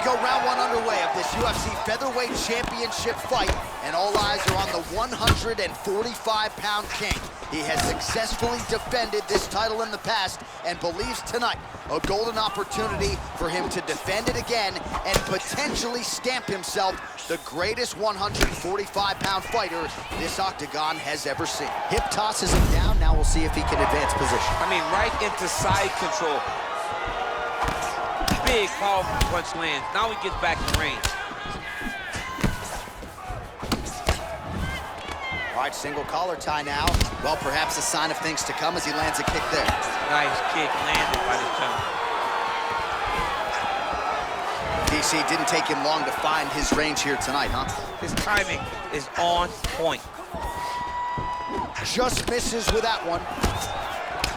go, round one underway of this UFC Featherweight Championship fight, and all eyes are on the 145-pound king. He has successfully defended this title in the past and believes tonight a golden opportunity for him to defend it again and potentially stamp himself the greatest 145-pound fighter this octagon has ever seen. Hip tosses him down. Now we'll see if he can advance position. I mean, right into side control. Big, powerful punch lands. Now he gets back in range. All right, single collar tie now. Well, perhaps a sign of things to come as he lands a kick there. Nice kick landed by the gentleman. DC didn't take him long to find his range here tonight, huh? His timing is on point. Just misses with that one.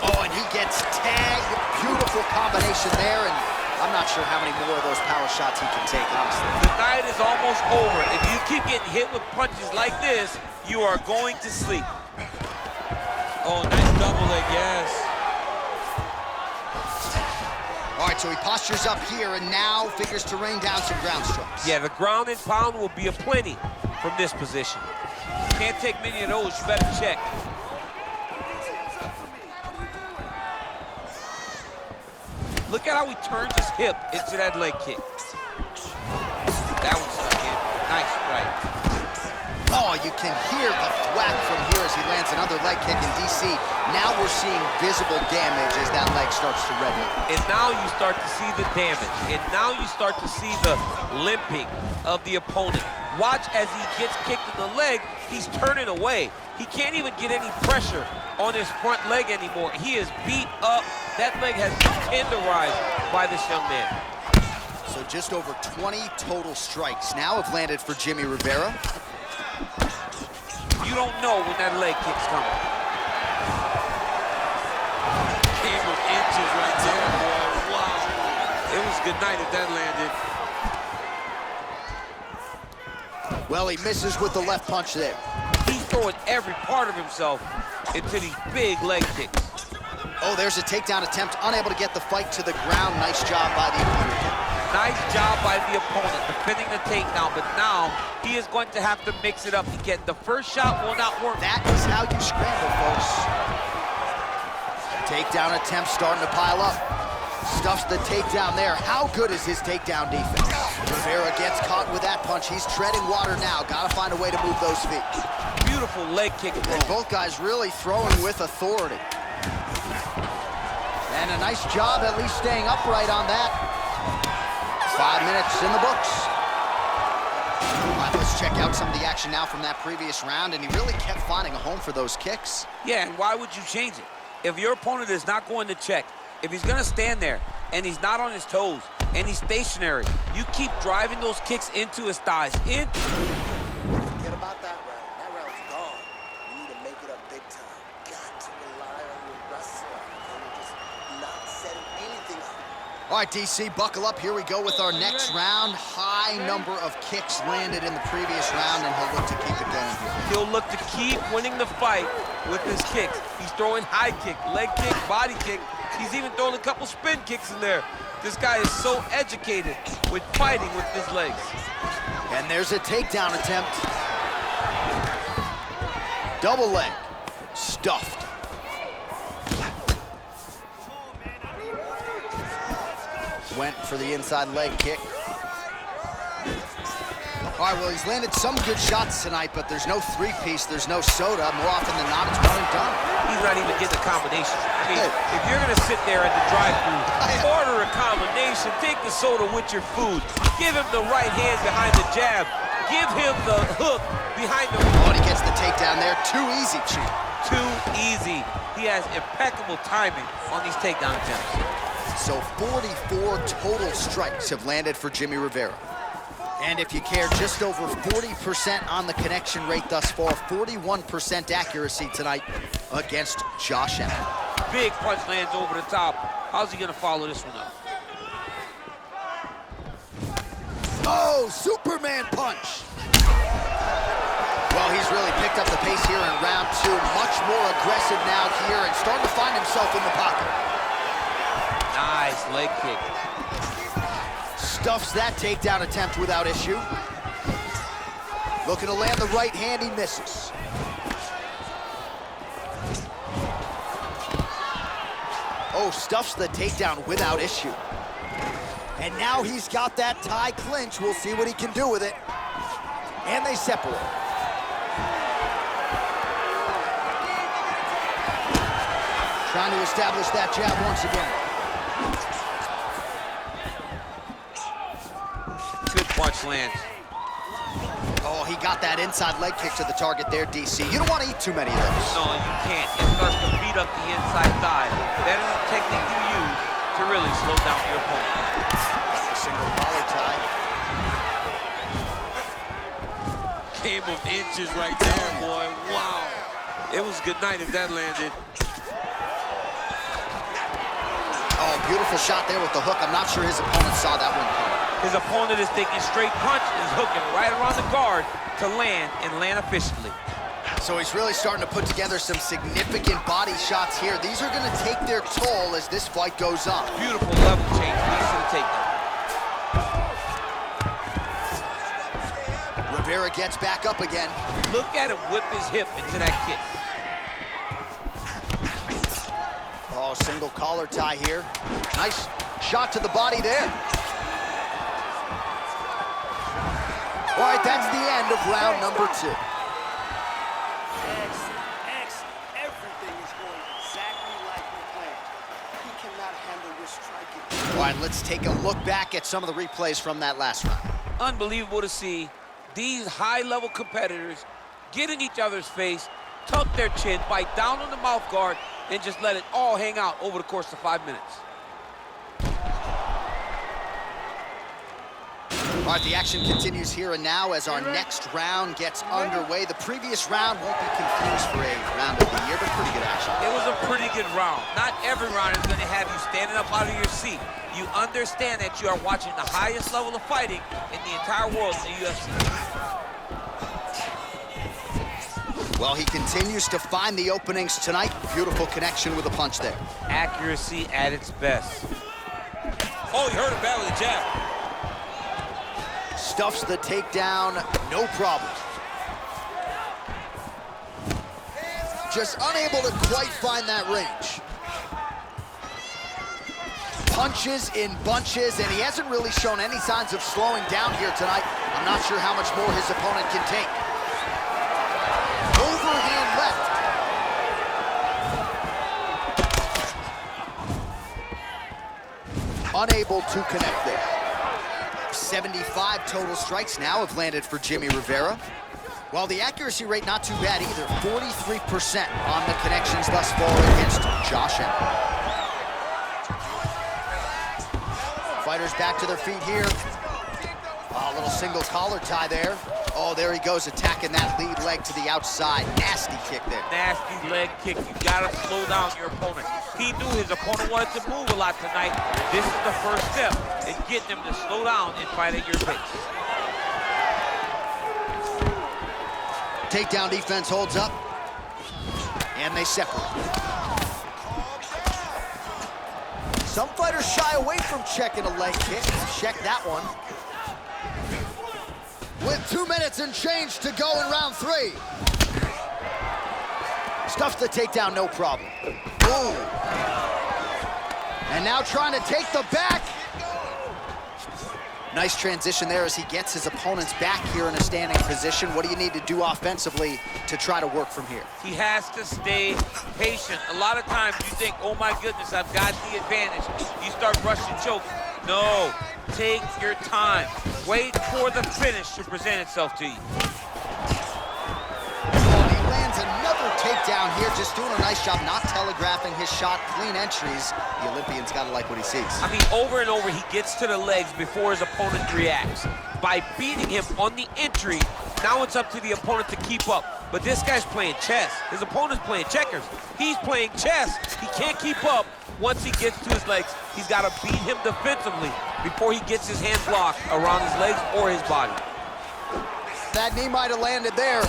Oh, and he gets tagged. Beautiful combination there, and I'm not sure how many more of those power shots he can take, honestly. The night is almost over. If you keep getting hit with punches like this, you are going to sleep. Oh, nice double leg, yes. All right, so he postures up here and now figures to rain down some ground strikes. Yeah, the ground and pound will be aplenty from this position. Can't take many of those, you better check. Look at how he turns his hip into that leg kick. That one stuck in. Nice strike. Oh, you can hear the thwack from here as he lands another leg kick in DC. Now we're seeing visible damage as that leg starts to redden. And now you start to see the damage. And now you start to see the limping of the opponent. Watch as he gets kicked in the leg, he's turning away. He can't even get any pressure on his front leg anymore. He is beat up. That leg has been tenderized by this young man. So just over 20 total strikes now have landed for Jimmy Rivera. You don't know when that leg kick's coming. Camera inches right there, boy. Wow. It was good night if that landed. Well, he misses with the left punch there. He's throwing every part of himself into these big leg kicks. Oh, there's a takedown attempt, unable to get the fight to the ground. Nice job by the opponent. Nice job by the opponent defending the takedown, but now he is going to have to mix it up again. The first shot will not work. That is how you scramble, folks. Takedown attempt starting to pile up. Stuffs the takedown there. How good is his takedown defense? Rivera gets caught with that punch. He's treading water now. Gotta find a way to move those feet. Beautiful leg kick. And both guys really throwing with authority. And a nice job at least staying upright on that. 5 minutes in the books. All right, let's check out some of the action now from that previous round, and he really kept finding a home for those kicks. Yeah, and why would you change it? If your opponent is not going to check, if he's going to stand there and he's not on his toes and he's stationary, you keep driving those kicks into his thighs. Forget about that round. That round's gone. You need to make it up big time. Got to rely on your wrestler. And you're just not setting anything up. All right, DC, buckle up. Here we go with our next round. High number of kicks landed in the previous round, and he'll look to keep it going here. He'll look to keep winning the fight with his kicks. He's throwing high kick, leg kick, body kick. He's even throwing a couple spin kicks in there. This guy is so educated with fighting with his legs. And there's a takedown attempt. Double leg. Stuffed. Went for the inside leg kick. All right, well, he's landed some good shots tonight, but there's no three-piece, there's no soda. More often than not, it's one and done. He's not even getting a combination. I mean, if you're gonna sit there at the drive-thru, order a combination, take the soda with your food, give him the right hand behind the jab, give him the hook behind the... Oh, and he gets the takedown there. Too easy, Chief. Too easy. He has impeccable timing on these takedown attempts. So 44 total strikes have landed for Jimmy Rivera. And if you care, just over 40% on the connection rate thus far, 41% accuracy tonight against Josh Allen. Big punch lands over the top. How's he gonna follow this one up? Oh, Superman punch. Well, he's really picked up the pace here in round two. Much more aggressive now here and starting to find himself in the pocket. Nice leg kick. Stuffs that takedown attempt without issue. Looking to land the right hand, he misses. Oh, stuffs the takedown without issue. And now he's got that tie clinch. We'll see what he can do with it. And they separate. Trying to establish that jab once again. Good punch lands. Oh, he got that inside leg kick to the target there, DC. You don't want to eat too many of those. No, you can't. It starts to beat up the inside thigh. That is the technique you use to really slow down your opponent. A single collar tie. Game of inches right there, boy. Wow. It was good night if that landed. Oh, beautiful shot there with the hook. I'm not sure his opponent saw that one coming. His opponent is taking straight punch and is hooking right around the guard to land and land efficiently. So he's really starting to put together some significant body shots here. These are going to take their toll as this fight goes on. Beautiful level change. Leads to the takedown. Rivera gets back up again. Look at him whip his hip into that kick. Oh, single collar tie here. Nice shot to the body there. All right, that's the end of round number 2. Everything is going exactly like we planned. He cannot handle this striking. All right, let's take a look back at some of the replays from that last round. Unbelievable to see these high-level competitors get in each other's face, tuck their chin, bite down on the mouth guard, and just let it all hang out over the course of 5 minutes. All right, the action continues here and now as our next round gets underway. The previous round won't be confused for a round of the year, but pretty good action. It was a pretty good round. Not every round is going to have you standing up out of your seat. You understand that you are watching the highest level of fighting in the entire world in the UFC. Well, he continues to find the openings tonight. Beautiful connection with a punch there. Accuracy at its best. Oh, you heard him battle the jab. Stuffs the takedown, no problem. Just unable to quite find that range. Punches in bunches, and he hasn't really shown any signs of slowing down here tonight. I'm not sure how much more his opponent can take. Overhand left. Unable to connect there. 75 total strikes now have landed for Jimmy Rivera. While the accuracy rate not too bad either, 43% on the connections thus far against Josh Allen. Fighters back to their feet here. Oh, a little single collar tie there. Oh, there he goes, attacking that lead leg to the outside. Nasty kick there. Nasty leg kick. You gotta slow down your opponent. He knew his opponent wanted to move a lot tonight. This is the first step in getting him to slow down and fight at your pace. Takedown defense holds up, and they separate. Some fighters shy away from checking a leg kick. Check that one. With 2 minutes and change to go in round 3. Stuffs the takedown, no problem. Boom. And now trying to take the back. Nice transition there as he gets his opponents back here in a standing position. What do you need to do offensively to try to work from here? He has to stay patient. A lot of times you think, oh my goodness, I've got the advantage. You start rushing choking. No, take your time. Wait for the finish to present itself to you. Oh, he lands another takedown here, just doing a nice job not telegraphing his shot. Clean entries. The Olympian's got to like what he sees. I mean, over and over, he gets to the legs before his opponent reacts. By beating him on the entry, now it's up to the opponent to keep up. But this guy's playing chess. His opponent's playing checkers. He's playing chess. He can't keep up. Once he gets to his legs, he's got to beat him defensively before he gets his hands locked around his legs or his body. That knee might have landed there.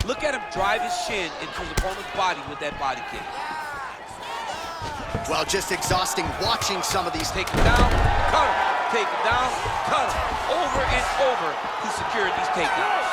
Look at him drive his shin into his opponent's body with that body kick. Well, just exhausting watching some of these. Take him down, cut him. Take him down, cut him. Over and over, he secured these takedowns.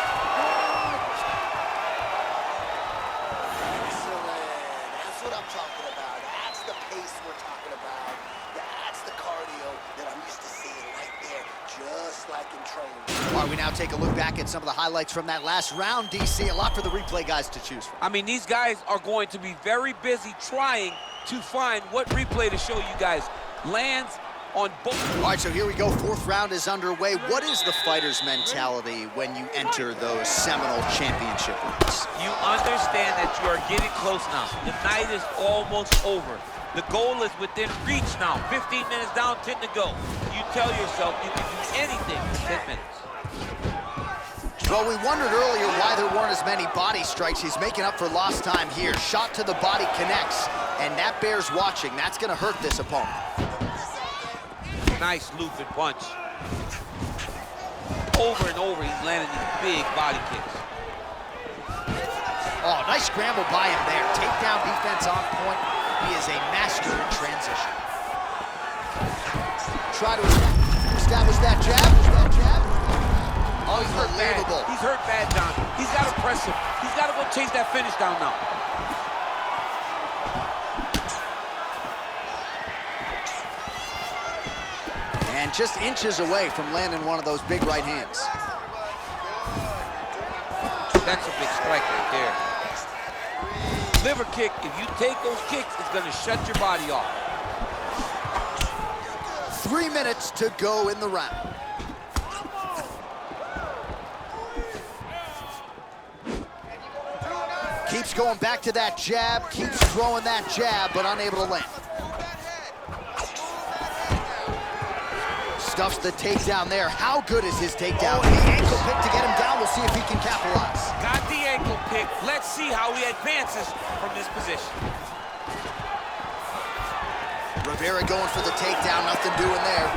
That's what I'm talking about. That's the pace we're talking about. That's the cardio that I'm used to seeing right there, just like in training. All right, we now take a look back at some of the highlights from that last round, DC. A lot for the replay guys to choose from. I mean, these guys are going to be very busy trying to find what replay to show you guys. Lands on both. All right, so here we go. Fourth round is underway. What is the fighter's mentality when you enter those seminal championship rounds? You understand that you are getting close now. The night is almost over. The goal is within reach now. 15 minutes down, 10 to go. You tell yourself you can do anything in 10 minutes. Well, we wondered earlier why there weren't as many body strikes. He's making up for lost time here. Shot to the body connects, and that bears watching. That's going to hurt this opponent. Nice looping punch. Over and over, he's landing these big body kicks. Oh, nice scramble by him there. Takedown defense on point. He is a master in transition. Try to establish that jab. Oh, he's hurt bad. He's hurt bad, John. He's got to press him. He's got to go chase that finish down now. And just inches away from landing one of those big right hands. That's a big strike right there. Liver kick, if you take those kicks, it's going to shut your body off. 3 minutes to go in the round. Keeps going back to that jab, keeps throwing that jab, but unable to land. Stuffs the takedown there. How good is his takedown? The ankle pick to get him down. We'll see if he can capitalize. Got the ankle pick. Let's see how he advances from this position. Rivera going for the takedown. Nothing doing there.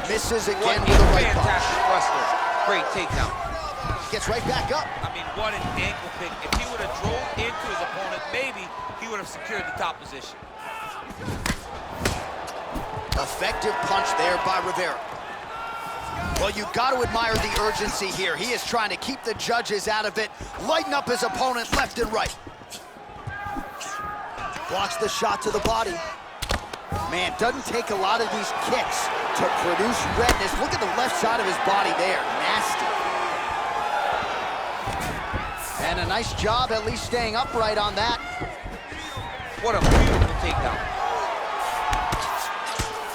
Misses again with a right punch. Fantastic wrestler. Great takedown. Gets right back up. I mean, what an ankle pick. If he would have drove into his opponent, maybe he would have secured the top position. Effective punch there by Rivera. Well, you got to admire the urgency here. He is trying to keep the judges out of it, lighten up his opponent left and right. Blocks the shot to the body. Man, doesn't take a lot of these kicks to produce redness. Look at the left side of his body there. Nasty. And a nice job at least staying upright on that. What a beautiful takedown.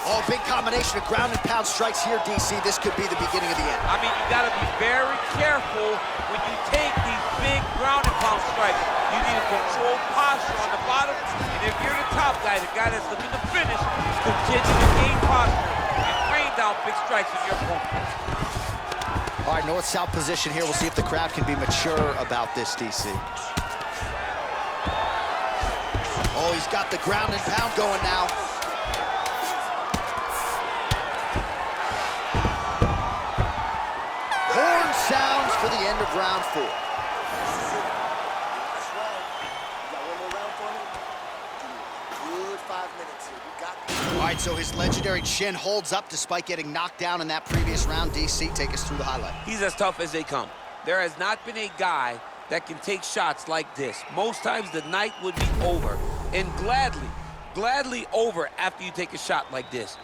Oh, big combination of ground and pound strikes here, DC. This could be the beginning of the end. I mean, you got to be very careful when you take these big ground and pound strikes. You need a controlled posture on the bottom. And if you're the top guy, the guy that's looking to finish, continue to gain posture and rain down big strikes on your opponent. All right, north-south position here. We'll see if the crowd can be mature about this, DC. Oh, he's got the ground and pound going now. Horn sounds for the end of round 4. That's right. You got one more round for me? Give me a good 5 minutes here. We got this. All right, so his legendary chin holds up despite getting knocked down in that previous round. DC, take us through the highlight. He's as tough as they come. There has not been a guy that can take shots like this. Most times the night would be over, and gladly over after you take a shot like this.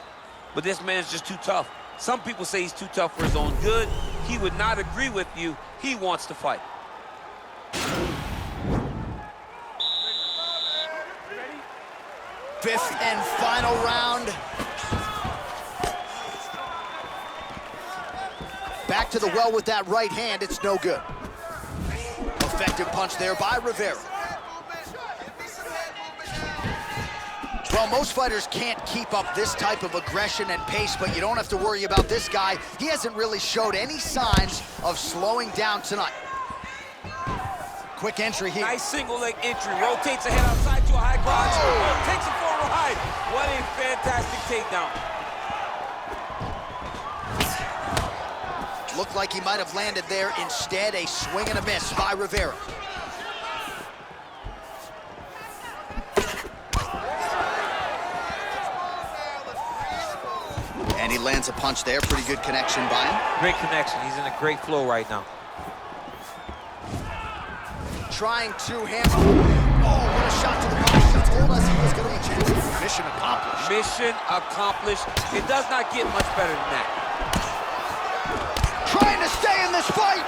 But this man's just too tough. Some people say he's too tough for his own good. He would not agree with you. He wants to fight. 5th and final round. Back to the well with that right hand. It's no good. Effective punch there by Rivera. Well, most fighters can't keep up this type of aggression and pace, but you don't have to worry about this guy. He hasn't really showed any signs of slowing down tonight. Quick entry here. Nice single leg entry. Rotates ahead outside to a high crotch. Oh, takes it forward high. What a fantastic takedown. Looked like he might have landed there. Instead, a swing and a miss by Rivera. And he lands a punch there. Pretty good connection by him. Great connection. He's in a great flow right now. Trying to handle. Oh, what a shot to the body. He told us he was going to be champion. Mission accomplished. Mission accomplished. It does not get much better than that. Trying to stay in this fight.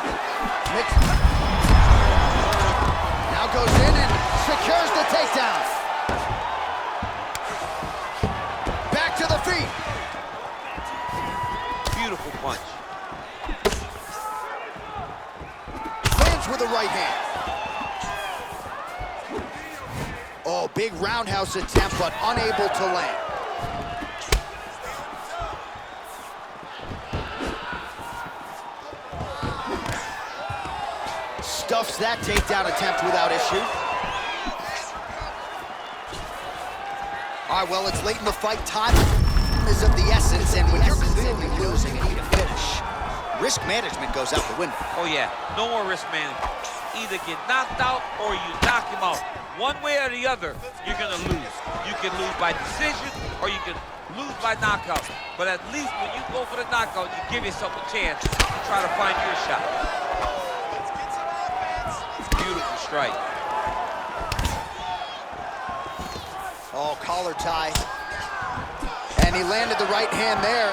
Now goes in and secures the takedown. Back to the feet. Beautiful punch. Lands with the right hand. Oh, big roundhouse attempt, but unable to land. Stuffs that takedown attempt without issue. All right, well, it's late in the fight. Time is of the essence, and when you're clearly losing and need a finish, risk management goes out the window. Oh, yeah. No more risk management. Either get knocked out or you knock him out. One way or the other, you're going to lose. You can lose by decision or you can lose by knockout. But at least when you go for the knockout, you give yourself a chance to try to find your shot. Beautiful strike. Oh, collar tie. And he landed the right hand there.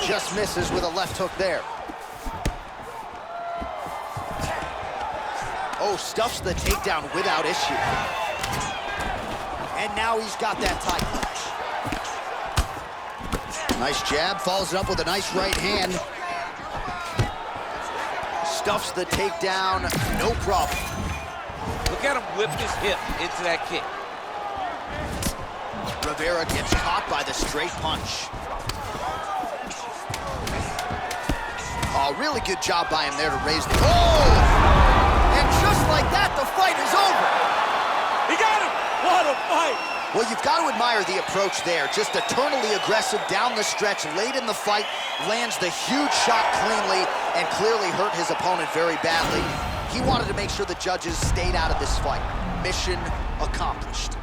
Just misses with a left hook there. Oh, stuffs the takedown without issue. And now he's got that tie punch. Nice jab, follows it up with a nice right hand. Stuffs the takedown, no problem. Look at him whip his hip into that kick. Rivera gets caught by the straight punch. Oh, really good job by him there to raise the... Oh! And just like that, the fight is over. He got him! What a fight! Well, you've got to admire the approach there. Just eternally aggressive down the stretch, late in the fight, lands the huge shot cleanly, and clearly hurt his opponent very badly. He wanted to make sure the judges stayed out of this fight. Mission accomplished.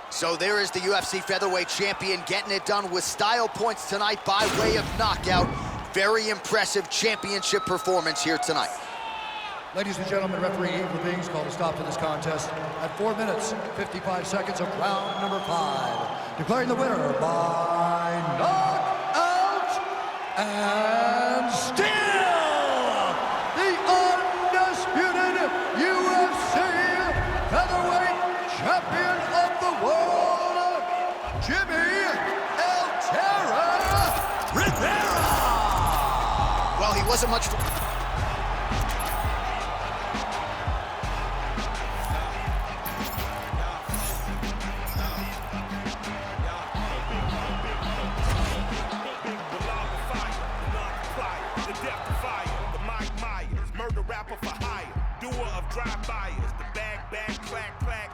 So there is the UFC featherweight champion getting it done with style points tonight by way of knockout. Very impressive championship performance here tonight. Ladies and gentlemen, referee Eve Levines called a stop to this contest at 4 minutes, 55 seconds of round number 5. Declaring the winner by knockout and still the undisputed UFC featherweight champion of the world, Jimmy El Terra Rivera. Well, he wasn't much... Murder rapper for hire, doer of drive-bys, the bag, clack, clack,